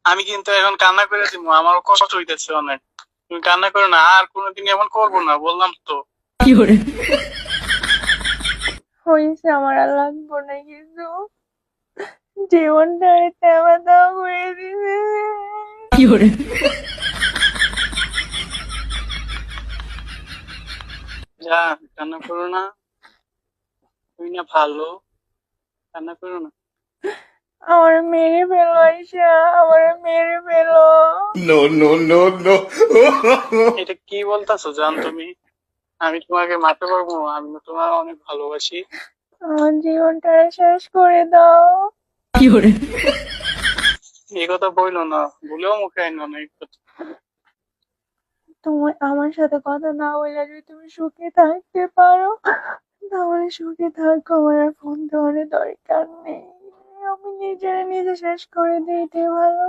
আমি কিন্তু এখন কান্না করে দিব, আমার কষ্ট হইতেছে অনেক। তুমি কান্না করো না, আর কোনোদিন এমন করবো না, বললাম তো। হয়েছে, আমার আর লাগবো না কিছু। জীবনটারে তেমা দাও করে দিবে। যা, কান্না করো না, তুমি না ভালো, কান্না করো না। আমার মেরে ফেলো আইসা, আমার মেরে ফেলো। No, no, no, no. এটা কি বলতেছো জান তুমি? আমি তোমাকে মারতে পারবো? আমি তো তোমার অনেক ভালোবাসি। আমার জীবনটারে শেষ করে দাও। এই কথা বইলো না, ভুলেও মুখে আইনো না এই কথা। তোমার আমার সাথে কথা না বলে যদি তুমি সুখে থাকতে পারো তাহলে সুখে থাকো, আমার আর ফোন দেওয়ার দরকার নেই। আমি নিজেরা নিজে শেষ করে দিই, এটাই ভালো।